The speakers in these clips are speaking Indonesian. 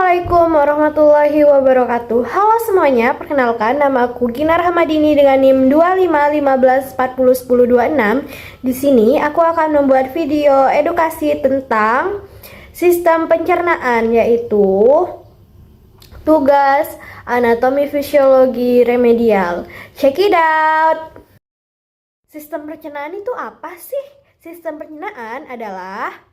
Assalamualaikum warahmatullahi wabarakatuh. Halo semuanya, perkenalkan nama aku Ginar Hamadini dengan NIM 2515401026. Di sini aku akan membuat video edukasi tentang sistem pencernaan, yaitu tugas anatomi fisiologi remedial. Check it out. Sistem pencernaan itu apa sih? Sistem pencernaan adalah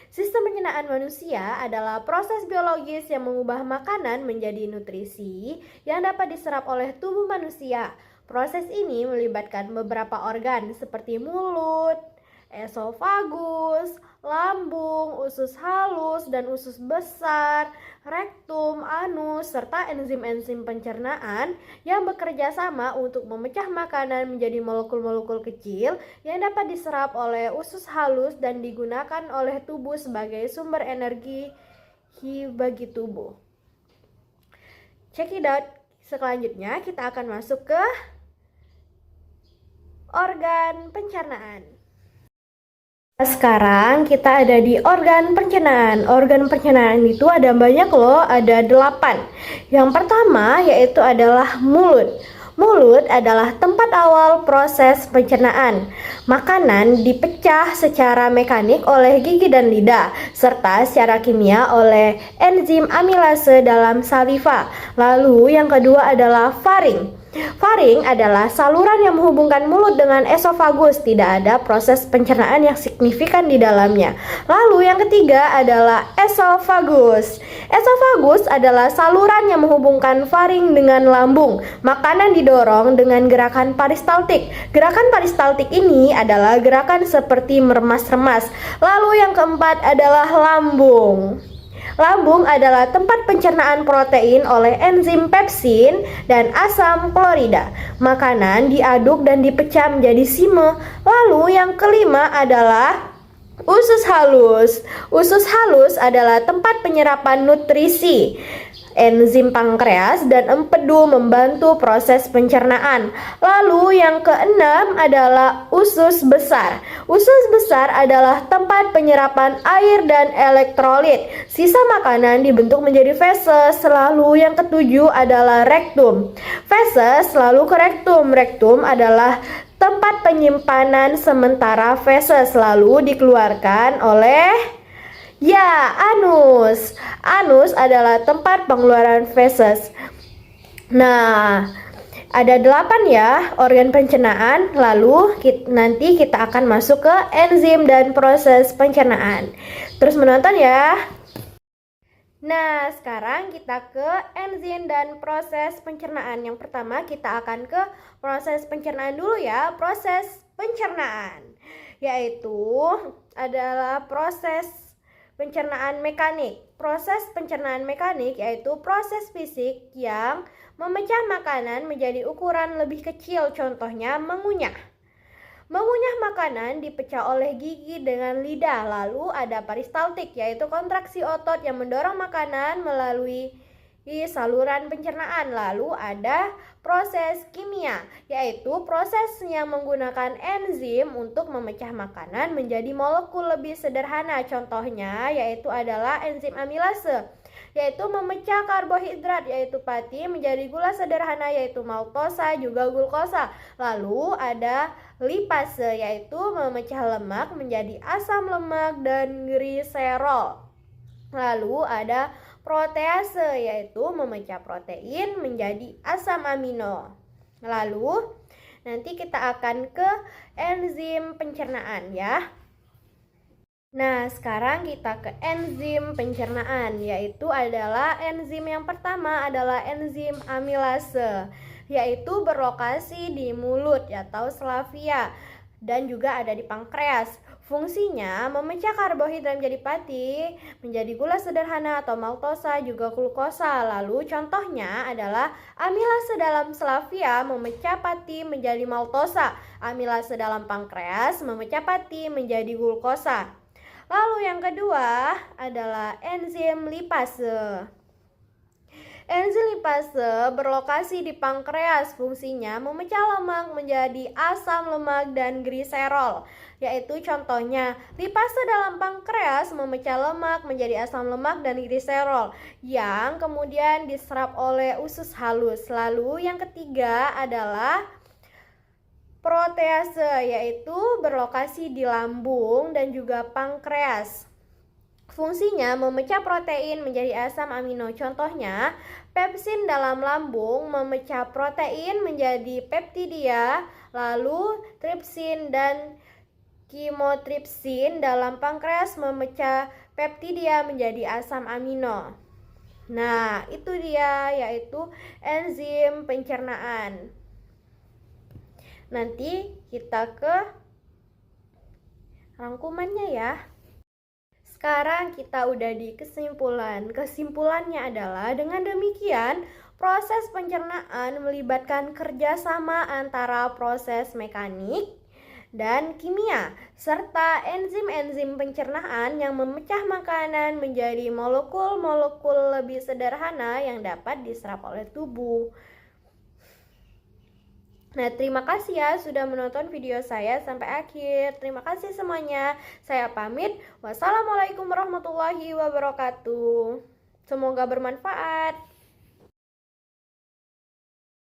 Sistem pencernaan manusia adalah proses biologis yang mengubah makanan menjadi nutrisi yang dapat diserap oleh tubuh manusia. Proses ini melibatkan beberapa organ seperti mulut, esofagus, lambung, usus halus dan usus besar, rektum, anus, serta enzim-enzim pencernaan yang bekerja sama untuk memecah makanan menjadi molekul-molekul kecil yang dapat diserap oleh usus halus dan digunakan oleh tubuh sebagai sumber energi bagi tubuh. Check it out. Selanjutnya kita akan masuk ke organ pencernaan. Sekarang kita ada di organ pencernaan. Organ pencernaan itu ada banyak loh, ada 8. Yang pertama yaitu adalah mulut. Mulut adalah tempat awal proses pencernaan. Makanan dipecah secara mekanik oleh gigi dan lidah, serta secara kimia oleh enzim amilase dalam saliva. Lalu yang kedua adalah faring. Faring adalah saluran yang menghubungkan mulut dengan esofagus. Tidak ada proses pencernaan yang signifikan di dalamnya. Lalu yang ketiga adalah esofagus. Esofagus adalah saluran yang menghubungkan faring dengan lambung. Makanan didorong dengan gerakan peristaltik. Gerakan peristaltik ini adalah gerakan seperti meremas-remas. Lalu yang keempat adalah lambung. Lambung adalah tempat pencernaan protein oleh enzim pepsin dan asam klorida. Makanan diaduk dan dipecah menjadi sime. Lalu yang kelima adalah usus halus. Usus halus adalah tempat penyerapan nutrisi. Enzim pankreas dan empedu membantu proses pencernaan. Lalu yang keenam adalah usus besar. Usus besar adalah tempat penyerapan air dan elektrolit. Sisa makanan dibentuk menjadi feses. Lalu yang ketujuh adalah rektum. Feses lalu ke rektum. Rektum adalah tempat penyimpanan sementara feses, lalu dikeluarkan oleh anus. Anus adalah tempat pengeluaran feses. Nah, ada 8 ya organ pencernaan. Lalu nanti kita akan masuk ke enzim dan proses pencernaan. Terus menonton ya. Nah, sekarang kita ke enzim dan proses pencernaan. Yang pertama kita akan ke proses pencernaan dulu ya. Proses pencernaan yaitu adalah proses pencernaan mekanik. Proses pencernaan mekanik yaitu proses fisik yang memecah makanan menjadi ukuran lebih kecil. Contohnya mengunyah. Mengunyah makanan dipecah oleh gigi dengan lidah. Lalu ada peristaltik yaitu kontraksi otot yang mendorong makanan melalui saluran pencernaan. Lalu ada proses kimia yaitu proses yang menggunakan enzim untuk memecah makanan menjadi molekul lebih sederhana. Contohnya yaitu adalah enzim amilase yaitu memecah karbohidrat yaitu pati menjadi gula sederhana yaitu maltosa juga glukosa. Lalu ada lipase yaitu memecah lemak menjadi asam lemak dan gliserol. Lalu ada protease yaitu memecah protein menjadi asam amino. Lalu nanti kita akan ke enzim pencernaan ya. Nah, sekarang kita ke enzim pencernaan yaitu adalah enzim yang pertama adalah enzim amilase yaitu berlokasi di mulut atau slavia dan juga ada di pankreas. Fungsinya memecah karbohidrat menjadi pati, menjadi gula sederhana atau maltosa juga glukosa. Lalu contohnya adalah amilase dalam slavia memecah pati menjadi maltosa, amilase dalam pankreas memecah pati menjadi glukosa. Lalu yang kedua adalah enzim lipase. Enzim lipase berlokasi di pankreas, fungsinya memecah lemak menjadi asam lemak dan gliserol, yaitu contohnya lipase dalam pankreas memecah lemak menjadi asam lemak dan gliserol yang kemudian diserap oleh usus halus. Lalu yang ketiga adalah protease, yaitu berlokasi di lambung dan juga pankreas. Fungsinya memecah protein menjadi asam amino. Contohnya, pepsin dalam lambung memecah protein menjadi peptidia, lalu tripsin dan kimotripsin dalam pankreas memecah peptidia menjadi asam amino. Nah, itu dia, yaitu enzim pencernaan. Nanti kita ke rangkumannya ya. Sekarang kita udah di kesimpulan. Kesimpulannya adalah dengan demikian proses pencernaan melibatkan kerjasama antara proses mekanik dan kimia serta enzim-enzim pencernaan yang memecah makanan menjadi molekul-molekul lebih sederhana yang dapat diserap oleh tubuh. Nah, terima kasih ya sudah menonton video saya sampai akhir. Terima kasih semuanya. Saya pamit. Wassalamualaikum warahmatullahi wabarakatuh. Semoga bermanfaat.